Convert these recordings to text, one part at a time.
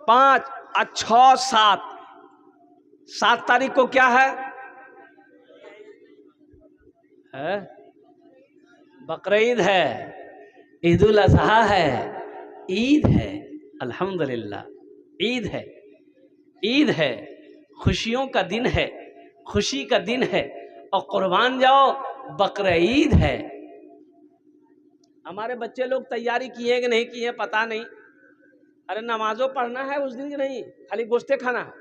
5 और 6 7 तारीख को क्या है? बकरीद है, ईद उल अजहा है, ईद है। अल्हम्दुलिल्लाह, ईद है, ईद है, खुशियों का दिन है, खुशी का दिन है। और कुर्बान जाओ, बकरीद है। हमारे बच्चे लोग तैयारी किए कि नहीं किए पता नहीं। अरे नमाजों पढ़ना है उस दिन की नहीं, खाली गोश्ते खाना है।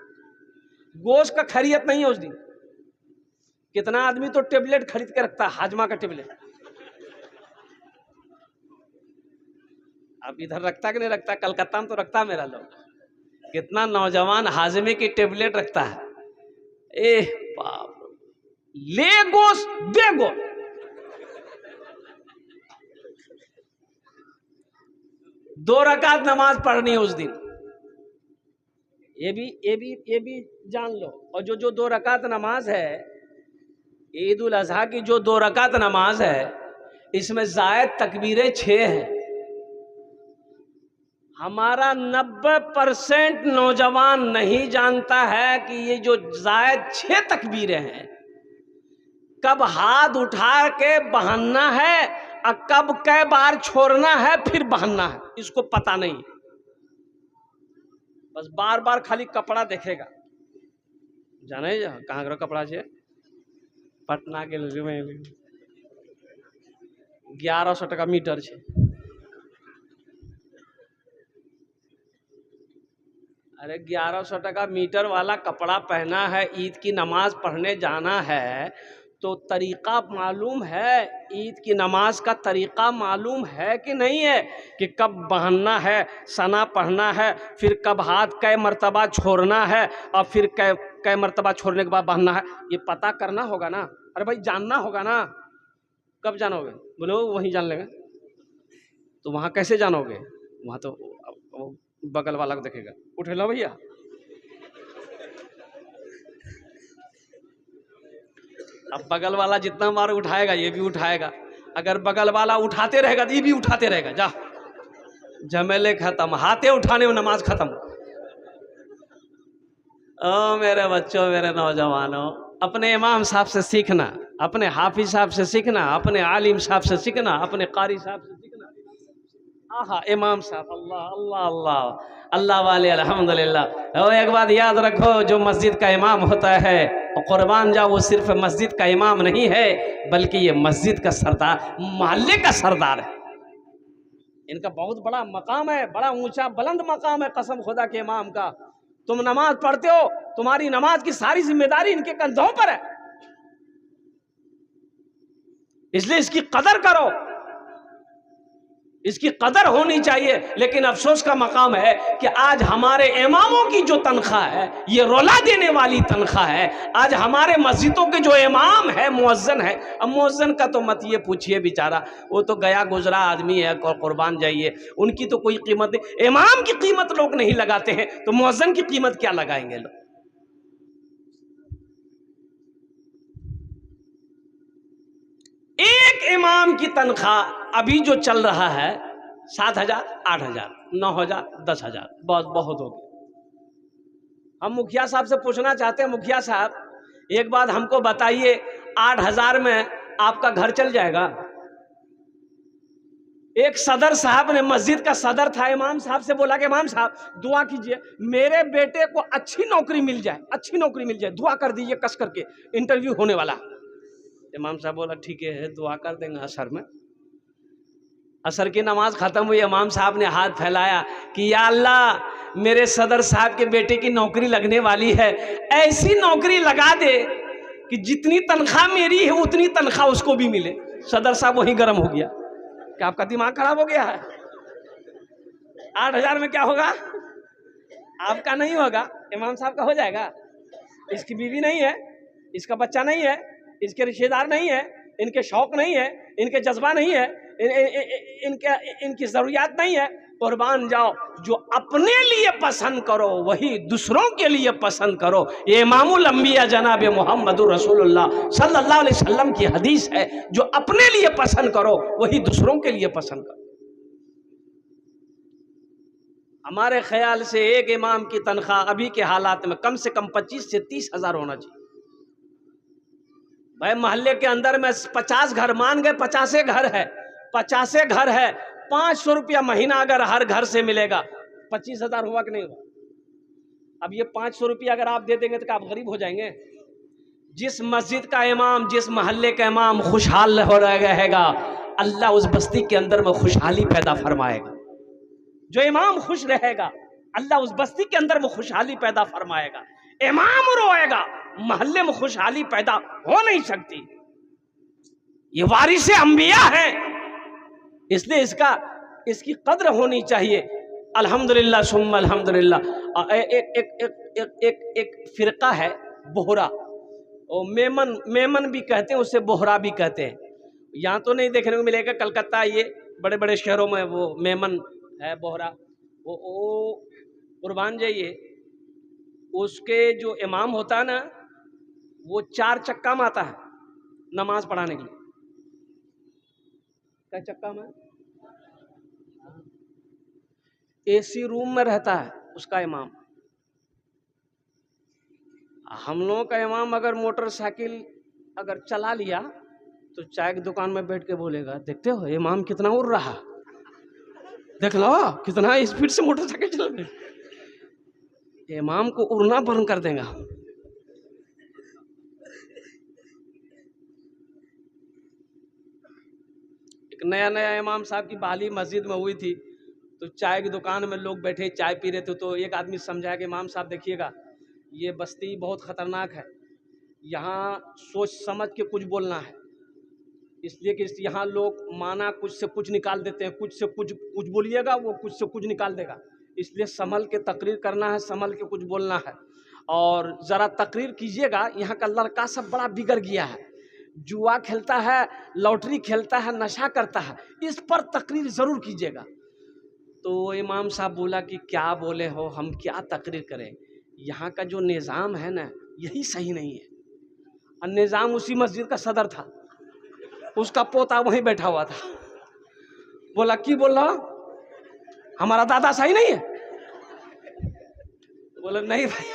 गोश्त का खैरियत नहीं है उस दिन। कितना आदमी तो टेबलेट खरीद के रखता है, हाजमा का टेबलेट। अब इधर रखता कि नहीं रखता? कलकत्ता में तो रखता मेरा लोग। कितना नौजवान हाजमे की टेबलेट रखता है। ए बाप, ले गोश्त दे गोश्त। दो रकात नमाज पढ़नी है उस दिन। ये भी जान लो। और जो 2 रकात नमाज है, ईद उल अजहा की जो 2 रकात नमाज है, इसमें जायद तकबीरें 6 हैं। हमारा 90% नौजवान नहीं जानता है कि ये जो जायद 6 तकबीरें हैं, कब हाथ उठा के बहाना है और कब कै बार छोड़ना है फिर बहाना है, इसको पता नहीं। बस बार बार खाली कपड़ा देखेगा। जाने कहाँ करो कपड़ा से पटना के 1100 टका मीटर छे। अरे 1100 टका मीटर वाला कपड़ा पहना है, ईद की नमाज पढ़ने जाना है, तो तरीका मालूम है? ईद की नमाज का तरीका मालूम है कि नहीं है? कि कब बहाना है, सना पढ़ना है, फिर कब हाथ कै मर्तबा छोड़ना है और फिर कै मर्तबा छोड़ने के बाद बहाना है, ये पता करना होगा ना। अरे भाई जानना होगा ना। कब जानोगे? बोलो वहीं जान लेंगे। तो वहाँ कैसे जानोगे? वहाँ तो बगल वाला को देखेगा, उठे लो भैया। अब बगल वाला जितना बार उठाएगा ये भी उठाएगा। अगर बगल वाला उठाते रहेगा तो ये भी उठाते रहेगा। जा, झमेले खत्म, हाथे उठाने में नमाज खत्म। ओ मेरे बच्चों, मेरे नौजवानों, अपने इमाम साहब से सीखना, अपने हाफिज साहब से सीखना, अपने आलिम साहब से सीखना, अपने कारी साहब से सीखना। आहा, इमाम साहब, अल्लाह अल्लाह अल्लाह अल्लाह वाले, अल्हम्दुलिल्लाह। और एक बात याद रखो, जो मस्जिद का इमाम होता है, और कुर्बान जाओ, वो सिर्फ मस्जिद का इमाम नहीं है, बल्कि ये मस्जिद का सरदार, मोहल्ले का सरदार है। इनका बहुत बड़ा मकाम है, बड़ा ऊंचा बुलंद मकाम है कसम खुदा के इमाम का। तुम नमाज पढ़ते हो, तुम्हारी नमाज की सारी जिम्मेदारी इनके कंधों पर है, इसलिए इसकी कदर करो, इसकी कदर होनी चाहिए। लेकिन अफसोस का मकाम है कि आज हमारे इमामों की जो तनख्वाह है, ये रोला देने वाली तनख्वाह है। आज हमारे मस्जिदों के जो इमाम है, मुअज्जिन है, अब मुअज्जिन का तो मत ये पूछिए, बेचारा वो तो गया गुजरा आदमी है, कुर्बान जाइए, उनकी तो कोई कीमत नहीं। इमाम की कीमत लोग नहीं लगाते हैं, तो मुअज्जिन की कीमत क्या लगाएंगे लोग? एक इमाम की तनख्वाह अभी जो चल रहा है 7,000, 8,000, 9,000, 10,000, बहुत हो गया। हम मुखिया साहब से पूछना चाहते हैं, मुखिया साहब एक बात हमको बताइए, 8,000 में आपका घर चल जाएगा? एक सदर साहब ने, मस्जिद का सदर था, इमाम साहब से बोला कि इमाम साहब दुआ कीजिए, मेरे बेटे को अच्छी नौकरी मिल जाए, अच्छी नौकरी मिल जाए, दुआ कर दीजिए, कस करके इंटरव्यू होने वाला। इमाम साहब बोला ठीक है, दुआ कर देंगे। असर में, असर की नमाज खत्म हुई, इमाम साहब ने हाथ फैलाया कि या अल्लाह, मेरे सदर साहब के बेटे की नौकरी लगने वाली है, ऐसी नौकरी लगा दे कि जितनी तनख्वाह मेरी है उतनी तनख्वाह उसको भी मिले। सदर साहब वहीं गर्म हो गया। क्या आपका दिमाग खराब हो गया है? 8,000 में क्या होगा? आपका नहीं होगा, इमाम साहब का हो जाएगा। इसकी बीवी नहीं है, इसका बच्चा नहीं है, इसके रिश्तेदार नहीं है, इनके शौक नहीं है, इनके जज्बा नहीं है, इनकी जरूरियात नहीं है। कुर्बान जाओ, जो अपने लिए पसंद करो वही दूसरों के लिए पसंद करो। ये इमामुल अंबिया जनाब मोहम्मदुर रसूलुल्लाह सल्लल्लाहु अलैहि वसल्लम की हदीस है, जो अपने लिए पसंद करो वही दूसरों के लिए पसंद करो। हमारे ख्याल से एक इमाम की तनख्वाह अभी के हालात में कम से कम 25 से 30 हजार होना चाहिए। भाई मोहल्ले के अंदर में 50 घर मान गए, 50 घर है, 50 घर है, 500 रुपया महीना अगर हर घर से मिलेगा, 25 हजार हुआ कि नहीं हुआ? अब ये 500 रुपया अगर आप दे देंगे तो क्या आप गरीब हो जाएंगे? जिस मस्जिद का इमाम, जिस मोहल्ले का इमाम खुशहाल हो रहेगा, अल्लाह उस बस्ती के अंदर में खुशहाली पैदा फरमाएगा। जो इमाम खुश रहेगा, अल्लाह उस बस्ती के अंदर में खुशहाली पैदा फरमाएगा। इमाम रोएगा, मोहल्ले में खुशहाली पैदा हो नहीं सकती। ये वारिसे अंबिया है, इसलिए इसकी कद्र होनी चाहिए। अल्हम्दुलिल्लाह सुम्मा अल्हम्दुलिल्लाह। एक एक एक एक एक एक फिरका है बोहरा, और मेमन भी कहते हैं, उसे बोहरा भी कहते हैं। यहाँ तो नहीं देखने को मिलेगा, कलकत्ता ये बड़े बड़े शहरों में वो मेमन है, बोहरा। वो कुर्बान जाइए, उसके जो इमाम होता है ना, वो 4 चक्का में आता है नमाज पढ़ाने के लिए। क्या चक्का में? एसी रूम में रहता है उसका इमाम। हम लोगों का इमाम अगर मोटरसाइकिल अगर चला लिया तो चाय की दुकान में बैठ के बोलेगा, देखते हो इमाम कितना उड़ रहा, देख लो कितना स्पीड से मोटरसाइकिल चल रही। इमाम को उड़ना बंद कर देगा। एक नया नया इमाम साहब की बहाली मस्जिद में हुई थी, तो चाय की दुकान में लोग बैठे चाय पी रहे थे, तो एक आदमी समझाया कि इमाम साहब देखिएगा, ये बस्ती बहुत खतरनाक है, यहाँ सोच समझ के कुछ बोलना है, इसलिए कि यहाँ लोग माना कुछ से कुछ निकाल देते हैं, कुछ से कुछ बोलिएगा वो कुछ से कुछ निकाल देगा, इसलिए संभल के तकरीर करना है, संभल के कुछ बोलना है। और ज़रा तकरीर कीजिएगा, यहाँ का लड़का सब बड़ा बिगड़ गया है, जुआ खेलता है, लॉटरी खेलता है, नशा करता है, इस पर तकरीर ज़रूर कीजिएगा। तो इमाम साहब बोला कि क्या बोले हो, हम क्या तकरीर करें, यहाँ का जो निज़ाम है ना यही सही नहीं है। और निज़ाम उसी मस्जिद का सदर था, उसका पोता वहीं बैठा हुआ था। बोला की बोल रहा, हमारा दादा सही नहीं है? बोला नहीं भाई,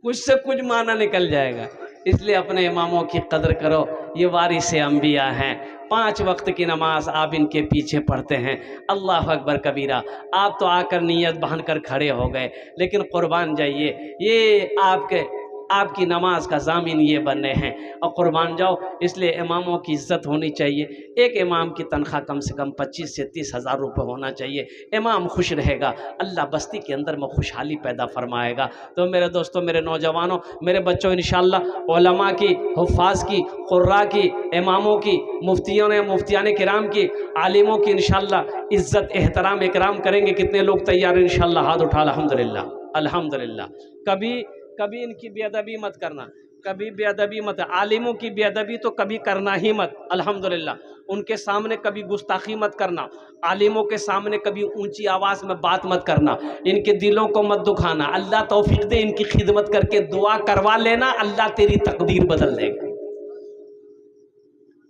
कुछ से कुछ माना निकल जाएगा, इसलिए अपने इमामों की कदर करो। ये वारिसे अंबिया हैं, 5 वक्त की नमाज आप इनके पीछे पढ़ते हैं। अल्लाह अकबर कबीरा। आप तो आकर नियत बांध कर खड़े हो गए, लेकिन कुर्बान जाइए, ये आपकी नमाज का जामिन ये बने हैं, और कुर्बान जाओ। इसलिए इमामों की इज्जत होनी चाहिए। एक इमाम की तनख्वाह कम से कम 25 से 30 हज़ार रुपये होना चाहिए। इमाम खुश रहेगा, अल्लाह बस्ती के अंदर में खुशहाली पैदा फरमाएगा। तो मेरे दोस्तों, मेरे नौजवानों, मेरे बच्चों, इंशाअल्लाह उलमा की, हुफ़ाज़ की, क़ुर्रा की, इमामों की, मुफ्तियों ने मुफ्तियान किराम की, आलिमों की इंशाअल्लाह इज़्ज़त एहतराम इकराम करेंगे। कितने लोग तैयार हैं? इंशाअल्लाह हाथ उठा। अल्हम्दुलिल्लाह अल्हम्दुलिल्लाह। कभी इनकी बेअदबी मत करना, कभी बेअदबी मत। आलिमों की बेअदबी तो कभी करना ही मत। अल्हम्दुलिल्लाह। उनके सामने कभी गुस्ताखी मत करना, आलिमों के सामने कभी ऊंची आवाज़ में बात मत करना, इनके दिलों को मत दुखाना। अल्लाह तौफीक दे, इनकी खिदमत करके दुआ करवा लेना, अल्लाह तेरी तकदीर बदल देगा।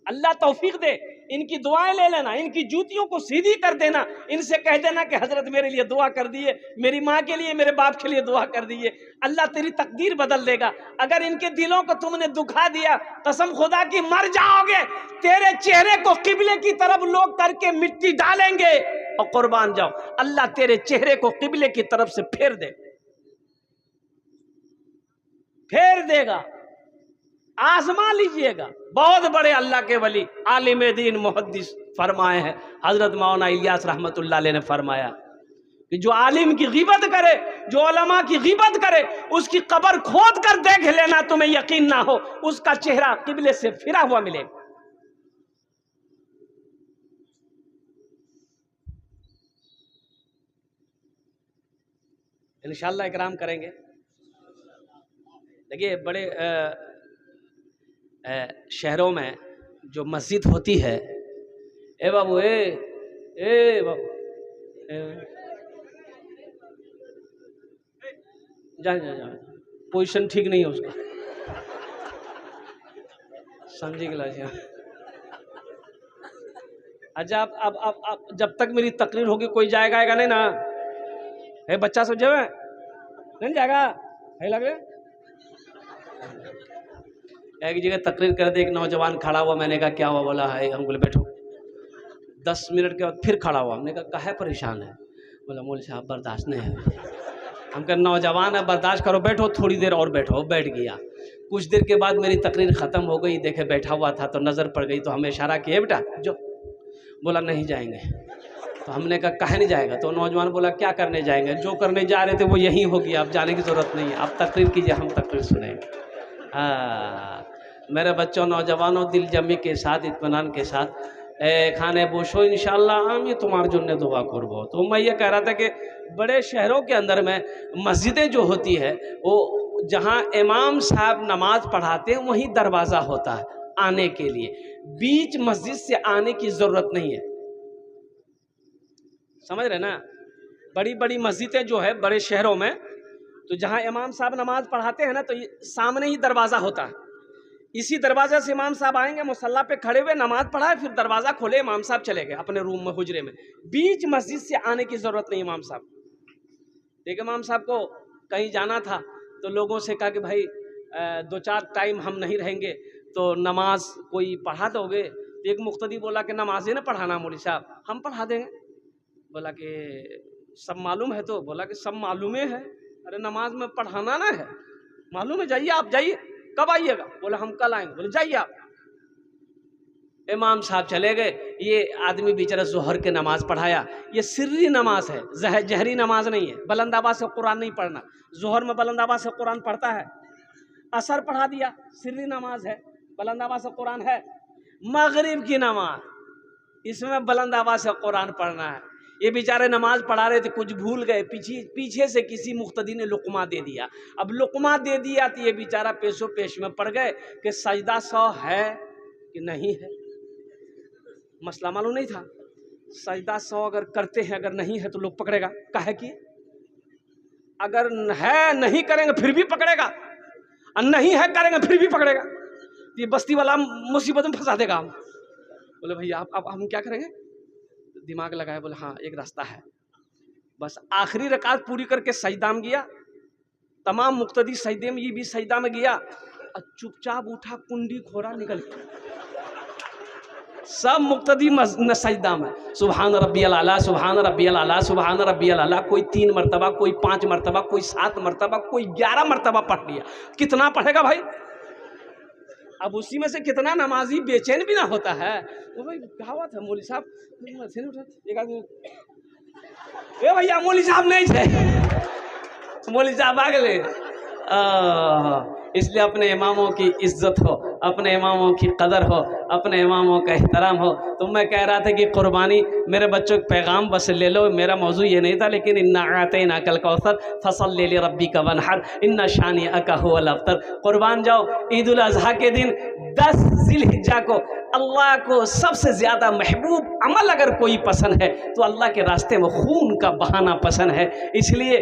अल्लाह तौफीक दे, इनकी दुआएं ले लेना, इनकी जूतियों को सीधी कर देना, इनसे कह देना कि हजरत मेरे लिए दुआ कर दिए, मेरी माँ के लिए, मेरे बाप के लिए दुआ कर दिए, अल्लाह तेरी तकदीर बदल देगा। अगर इनके दिलों को तुमने दुखा दिया, कसम खुदा की मर जाओगे। तेरे चेहरे को किबले की तरफ लोग करके मिट्टी डालेंगे, और कुर्बान जाओ, अल्लाह तेरे चेहरे को किबले की तरफ से फेर देगा। आजमा लीजिएगा। बहुत बड़े अल्लाह के वली आलिम दीन मुहद्दिस फरमाए हैं, हजरत मौलाना इलियास रहमतुल्लाह अलैह ने फरमाया कि जो आलिम की गिबत करे, जो उलमा की गिबत करे, उसकी कब्र खोद कर देख लेना, तुम्हें यकीन ना हो उसका चेहरा किबले से फिरा हुआ मिलेगा। इंशाअल्लाह इकराम करेंगे। देखिए बड़े शहरों में जो मस्जिद होती है, ए बाबू ए बाबू जा पोजीशन ठीक नहीं है उसका, समझी गला। अच्छा अब जब तक मेरी तकरीर होगी कोई जाएगा आएगा नहीं ना? है बच्चा सब जब नहीं जाएगा है लग रहे। एक जगह तकरीर कर दे, एक नौजवान खड़ा हुआ, मैंने कहा क्या हुआ? बोला है, हम बोले बैठो। 10 मिनट के बाद फिर खड़ा हुआ, हमने कहा काहे परेशान है? बोला मौलवी साहब बर्दाश्त नहीं है। हम कहा नौजवान है बर्दाश्त करो, बैठो थोड़ी देर और बैठो। बैठ गया। कुछ देर के बाद मेरी तकरीर ख़त्म हो गई, देखे बैठा हुआ था तो नज़र पड़ गई, तो हमें इशारा किया बेटा जो। बोला नहीं जाएंगे। तो हमने कहा काहे नहीं जाएगा? तो नौजवान बोला क्या करने जाएंगे, जो करने जा रहे थे वो यही हो गया, अब जाने की ज़रूरत नहीं है, आप तकरीर कीजिए हम तकरीर सुनेंगे। हाँ मेरे बच्चों नौजवानों, दिल जमी के साथ इत्मीनान के साथ खाने बोशो इंशाल्लाह हम ये तुम्हारे जुन्ने दुआ करबो। तो मैं ये कह रहा था कि बड़े शहरों के अंदर में मस्जिदें जो होती है वो जहाँ इमाम साहब नमाज पढ़ाते हैं वहीं दरवाज़ा होता है आने के लिए, बीच मस्जिद से आने की ज़रूरत नहीं है। समझ रहे ना? बड़ी बड़ी मस्जिदें जो है बड़े शहरों में, तो जहाँ इमाम साहब नमाज पढ़ाते हैं ना तो सामने ही दरवाज़ा होता है। इसी दरवाज़ा से इमाम साहब आएंगे, मुसल्ला पे खड़े हुए नमाज पढ़ाए, फिर दरवाज़ा खोले, इमाम साहब चले गए अपने रूम में हुजरे में। बीच मस्जिद से आने की ज़रूरत नहीं इमाम साहब। एक इमाम साहब को कहीं जाना था तो लोगों से कहा कि भाई 2-4 टाइम हम नहीं रहेंगे तो नमाज कोई पढ़ा दोगे? तो एक मुक्तदी बोला कि नमाज ही ना पढ़ाना मौलवी साहब, हम पढ़ा देंगे। बोला कि सब मालूम है? तो बोला कि सब मालूम है। अरे नमाज में पढ़ाना ना है, मालूम है, जाइए आप, जाइए। कब आइएगा? बोला हम कल आएंगे। बोले जाइए आप। इमाम साहब चले गए। ये आदमी बेचारा जोहर के नमाज पढ़ाया। ये सिर्री नमाज है, जहरी नमाज नहीं है। बुलंद आवाज़ से कुरान नहीं पढ़ना। जोहर में बुलंद आवाज़ से कुरान पढ़ता है। असर पढ़ा दिया, सिर्री नमाज है, बुलंद आवाज़ से कुरान है। मगरिब की नमाज, इसमें बुलंद आवाज़ से कुरान पढ़ना है। ये बेचारे नमाज पढ़ा रहे थे, कुछ भूल गए, पीछे से किसी मुख्तदी ने लुकमा दे दिया। अब लुकमा दे दिया तो ये बेचारा पेशो पेश में पड़ गए कि सजदा 100 है कि नहीं है। मसला मालूम नहीं था। सजदा 100 अगर करते हैं, अगर नहीं है तो लोग पकड़ेगा, काहे कि अगर है नहीं करेंगे फिर भी पकड़ेगा, और नहीं है करेंगे फिर भी पकड़ेगा। ये बस्ती वाला मुसीबत में फंसा देगा हम। बोले भैया आप हम क्या करेंगे? दिमाग लगाए, बोले हाँ एक रास्ता है। बस आखिरी रकात पूरी करके सजदा में गया, तमाम मुक्तदी सजदे में, ये भी सजदा में गया, और चुपचाप उठा, कुंडी खोरा निकल गया। सब मुक्तदी सजदा में, सुभान रब्बियल आला, सुभान रब्बियल आला, सुभान रब्बियल आला। कोई 3 मरतबा, कोई 5 मरतबा, कोई 7 मरतबा, कोई 11 मरतबा पढ़ लिया। कितना पढ़ेगा भाई? अब उसी में से कितना नमाजी बेचैन भी ना होता है। वो भाई कहावत है, मौलवी साहब एक आदमी, ए भैया मौलवी साहब नहीं थे, मौलवी साहब आ गए। इसलिए अपने इमामों की इज्जत हो, अपने इमामों की कदर हो, अपने इमामों का एहतराम हो। तो मैं कह रहा था कि कुर्बानी, मेरे बच्चों का पैगाम बस ले लो, मेरा मौजू ये नहीं था, लेकिन इन्ना आतैना कल कौसर फसल्लि लिरब्बिका वनहर इन्ना शानिअका हुवल अब्तर। कुर्बान जाओ। ईद उल अज़हा के दिन 10 ज़िलहिज्जा को अल्लाह को सबसे ज़्यादा महबूब अमल अगर कोई पसंद है तो अल्लाह के रास्ते में खून का बहाना पसंद है। इसलिए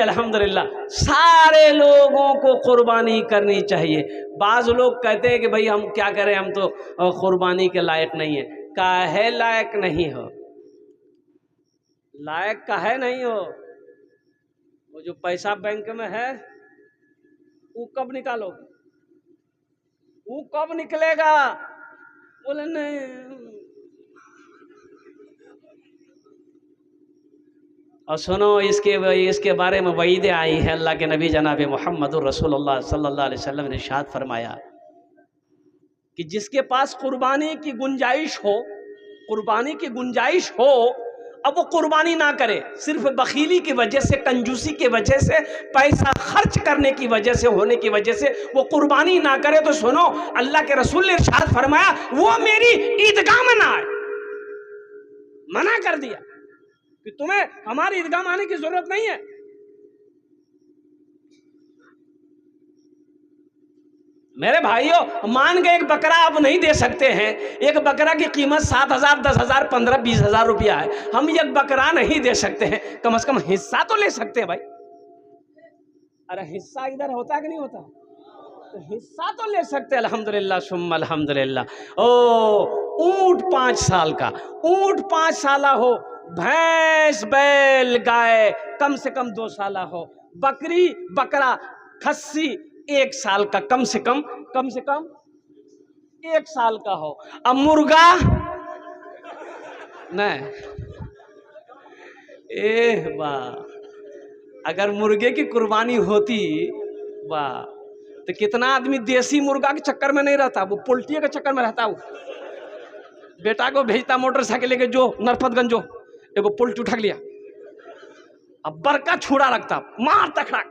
अल्हम्दुलिल्लाह सारे लोगों को कुर्बानी करनी चाहिए। बाज़ लोग कहते हैं कि भाई हम क्या करें, हम तो कुर्बानी के लायक नहीं है। काहे लायक नहीं हो? लायक काहे नहीं हो? वो जो पैसा बैंक में है वो कब निकालोगे? वो कब निकलेगा? बोले नहीं। और सुनो, इसके बारे में वईद आई है। अल्लाह के नबी जनाब मुहम्मदुर रसूलुल्लाह सल्लल्लाहु अलैहि वसल्लम ने इरशाद फरमाया कि जिसके पास कुर्बानी की गुंजाइश हो, अब वो कुर्बानी ना करे, सिर्फ बखीली की वजह से, कंजूसी की वजह से, पैसा खर्च करने की वजह से, होने की वजह से वो कुर्बानी ना करे, तो सुनो अल्लाह के रसूल ने इरशाद फरमाया वो मेरी ईदगाह में ना आए। मना कर दिया कि तुम्हें हमारी ईदगाह में आने की जरूरत नहीं है। मेरे भाइयों, मान के एक बकरा आप नहीं दे सकते हैं। एक बकरा की कीमत 7,000, 10,000, 15,000, 20,000 रुपया है। हम एक बकरा नहीं दे सकते हैं, कम से कम हिस्सा तो ले सकते हैं भाई। अरे हिस्सा इधर होता कि नहीं होता? हिस्सा तो ले सकते, अल्हम्दुलिल्लाह सुम्मा अल्हम्दुलिल्लाह। ओ ऊंट 5 साल का, ऊंट 5 साल हो, भैंस बैल गाय कम से कम 2 साल हो, बकरी बकरा खस्सी 1 साल का कम से कम 1 साल का हो। अब मुर्गा नहीं, वाह, अगर मुर्गे की कुर्बानी होती वाह, तो कितना आदमी देसी मुर्गा के चक्कर में नहीं रहता, वो पोल्ट्री के चक्कर में रहता। वो बेटा को भेजता मोटरसाइकिल लेके, जो नरपतगंज जो एगो पोल्ट्री उठा लिया, अब बड़का छुड़ा रखता, मार तखड़ा।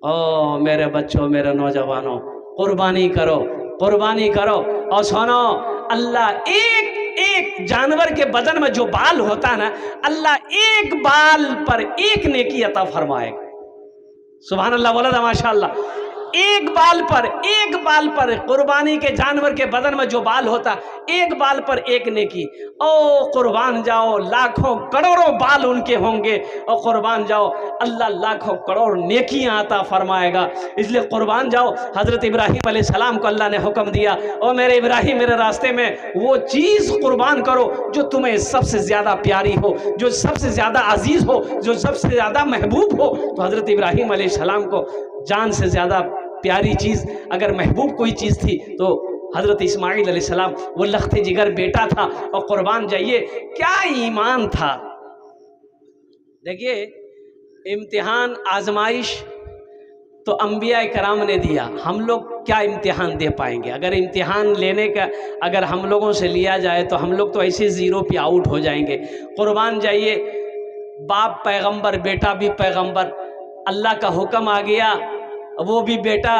ओ मेरे बच्चों, मेरे नौजवानों, कुर्बानी करो, कुर्बानी करो। और सुनो, अल्लाह एक एक जानवर के बदन में जो बाल होता है ना, अल्लाह एक बाल पर एक नेकी अता फरमाएगा। सुभान अल्लाह, बोला था माशाअल्लाह। एक बाल पर कुर्बानी के जानवर के बदन में जो बाल होता, एक बाल पर एक नेकी। ओ कुर्बान जाओ, लाखों करोड़ों बाल उनके होंगे, और कुर्बान जाओ, अल्लाह लाखों करोड़ नेकियां आता फरमाएगा। इसलिए कुर्बान जाओ। हजरत इब्राहिम अलैहिस्सलाम को अल्लाह ने हुक्म दिया, ओ मेरे इब्राहिम, मेरे रास्ते में वो चीज़ कुर्बान करो जो तुम्हें सबसे ज़्यादा प्यारी हो, जो सबसे ज़्यादा अजीज़ हो, जो सबसे ज़्यादा महबूब हो। तो हजरत इब्राहिम अलैहिस्सलाम को जान से ज़्यादा प्यारी चीज़, अगर महबूब कोई चीज़ थी, तो हज़रत इस्माइल अलैहिस्सलाम, वो लख्ते जिगर बेटा था। और कुर्बान जाइए, क्या ईमान था। देखिए, इम्तिहान आजमाइश तो अंबिया कराम ने दिया, हम लोग क्या इम्तिहान दे पाएंगे। अगर इम्तिहान लेने का अगर हम लोगों से लिया जाए तो हम लोग तो ऐसे ज़ीरो पे आउट हो जाएंगे। कुर्बान जाइए, बाप पैगंबर, बेटा भी पैगंबर, अल्लाह का हुक्म आ गया, वो भी बेटा,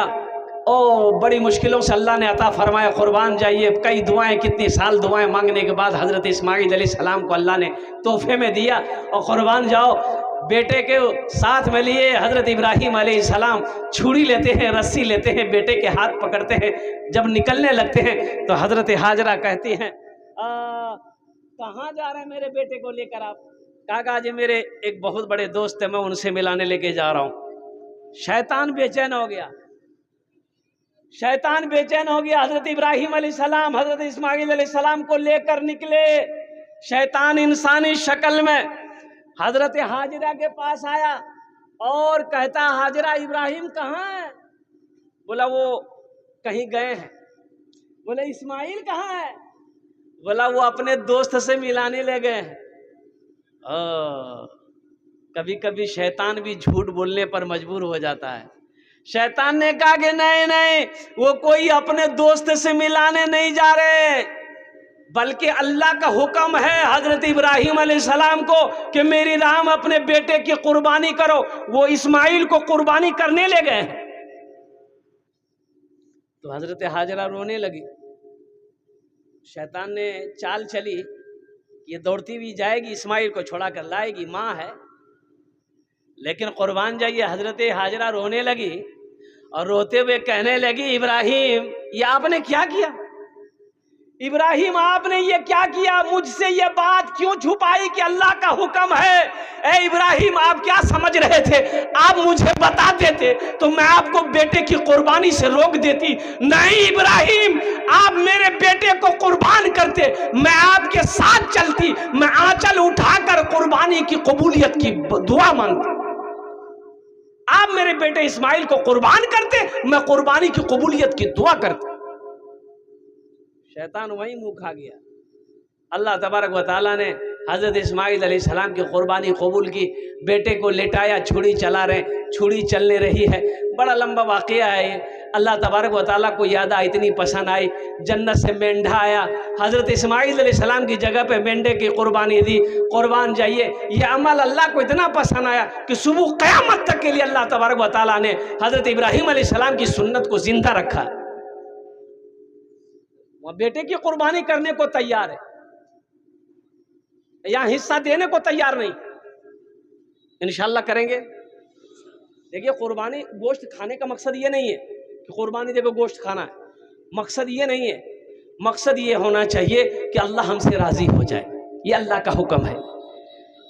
ओ बड़ी मुश्किलों से अल्लाह ने अता फरमाया। कुर्बान जाइए, कई दुआएं, कितनी साल दुआएं मांगने के बाद हज़रत इस्माइल अलैहिस्सलाम को अल्लाह ने तोहफे में दिया। और कुर्बान जाओ, बेटे के साथ में लिए हज़रत इब्राहिम अलैहिस्सलाम छुरी लेते हैं, रस्सी लेते हैं, बेटे के हाथ पकड़ते हैं। जब निकलने लगते हैं तो हज़रत हाजरा कहती हैं, कहाँ जा रहे हैं मेरे बेटे को लेकर आप? कहा जी मेरे एक बहुत बड़े दोस्त है, मैं उनसे मिलाने लेके जा रहा हूँ। शैतान बेचैन हो गया, शैतान बेचैन हो गया। हजरत इब्राहिम अलैहिस्सलाम हजरत इस्माइल अलैहिस्सलाम को लेकर निकले। शैतान इंसानी शक्ल में हजरत हाजरा के पास आया और कहता, हाजरा, इब्राहिम कहाँ है? बोला वो कहीं गए हैं। बोले इस्माइल कहाँ है? बोला वो अपने दोस्त से मिलाने ले गए हैं। कभी कभी शैतान भी झूठ बोलने पर मजबूर हो जाता है। शैतान ने कहा कि नहीं नहीं, वो कोई अपने दोस्त से मिलाने नहीं जा रहे, बल्कि अल्लाह का हुक्म है हजरत इब्राहिम अलैहिस्सलाम को कि मेरी राम अपने बेटे की कुर्बानी करो। वो इस्माइल को कुर्बानी करने ले गए। तो हजरत हाजरा रोने लगी। शैतान ने चाल चली, ये दौड़ती भी जाएगी, इस्माइल को छोड़ा कर लाएगी, माँ है। लेकिन कुर्बान जाइए, हजरत हाजरा रोने लगी और रोते हुए कहने लगी, इब्राहिम ये आपने क्या किया? इब्राहिम आपने ये क्या किया? मुझसे ये बात क्यों छुपाई कि अल्लाह का हुक्म है? ए इब्राहिम, आप क्या समझ रहे थे? आप मुझे बता देते तो मैं आपको बेटे की कुर्बानी से रोक देती। नहीं इब्राहिम, आप मेरे बेटे को कुर्बान करते, मैं आपके साथ चलती, मैं आंचल उठाकर कुर्बानी की कबूलियत की दुआ मांगती। आप मेरे बेटे इस्माइल को कुर्बान करते, मैं कुर्बानी की कबूलियत की दुआ करती। शैतान वहीं मुंह खा गया। अल्लाह तबारक व तआला ने हज़रत इस्माइल अलैहिस्सलाम की कुर्बानी कबूल की। बेटे को लेटाया, छुरी चला रहे, छुरी चलने रही है। बड़ा लंबा वाक़या है। अल्लाह तबारक व तआला को यादा इतनी पसंद आई, जन्नत से मेंढा आया, हज़रत इस्माइल अलैहिस्सलाम की जगह पे मेंढे की कुर्बानी दी। कुर्बान जाइए, ये अमल अल्लाह को इतना पसंद आया कि सुबह क़यामत तक के लिए अल्लाह तबारक व तआला ने हज़रत इब्राहिम अलैहिस्सलाम की सुन्नत को जिंदा रखा। वो बेटे की कुर्बानी करने को तैयार है, यहाँ हिस्सा देने को तैयार नहीं। इंशाअल्लाह करेंगे। देखिए, कुर्बानी गोश्त खाने का मकसद ये नहीं है कि कुर्बानी देखो गोश्त खाना है, मकसद ये नहीं है। मकसद ये होना चाहिए कि अल्लाह हमसे राजी हो जाए, ये अल्लाह का हुक्म है।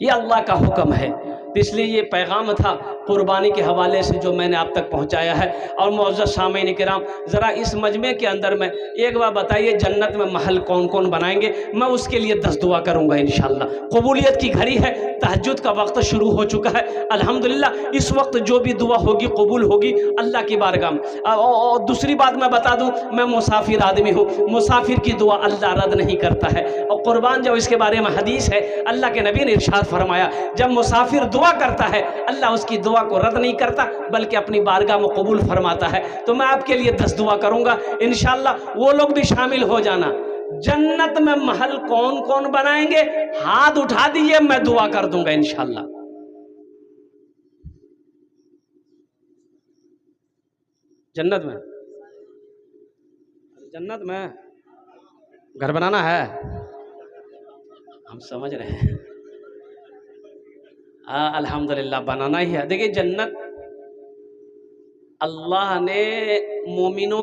ये अल्लाह का हुक्म है। तो इसलिए ये पैगाम था कुर्बानी के हवाले से जो मैंने आप तक पहुंचाया है। और मुअज़्ज़ज़ सामीन किराम, ज़रा इस मजमे के अंदर में एक बार बताइए, जन्नत में महल कौन कौन बनाएंगे? मैं उसके लिए 10 दुआ करूंगा इंशाअल्लाह। कबूलियत की घड़ी है, तहज्जुद का वक्त शुरू हो चुका है। अल्हम्दुलिल्लाह इस वक्त जो भी दुआ होगी कबूल होगी अल्लाह की बारगाह में। और दूसरी बात मैं बता दूं, मैं मुसाफिर आदमी हूँ, मुसाफिर की दुआ अल्लाह रद्द नहीं करता है। और कुर्बान जब इसके बारे में हदीस है, अल्लाह के नबी ने इरशाद फरमाया, जब मुसाफिर दुआ करता है अल्लाह उसकी दुआ को रद्द नहीं करता बल्कि अपनी बारगाह में कबूल फरमाता है। तो मैं आपके लिए 10 दुआ करूंगा इंशाअल्लाह, वो लोग भी शामिल हो जाना। जन्नत में महल कौन कौन बनाएंगे? हाथ उठा दीजिए, मैं दुआ कर दूंगा इंशाअल्लाह। जन्नत में, जन्नत में घर बनाना है, हम समझ रहे हैं। अल्हम्दुलिल्लाह बनाना ही है। देखिए, जन्नत अल्लाह ने मोमिनों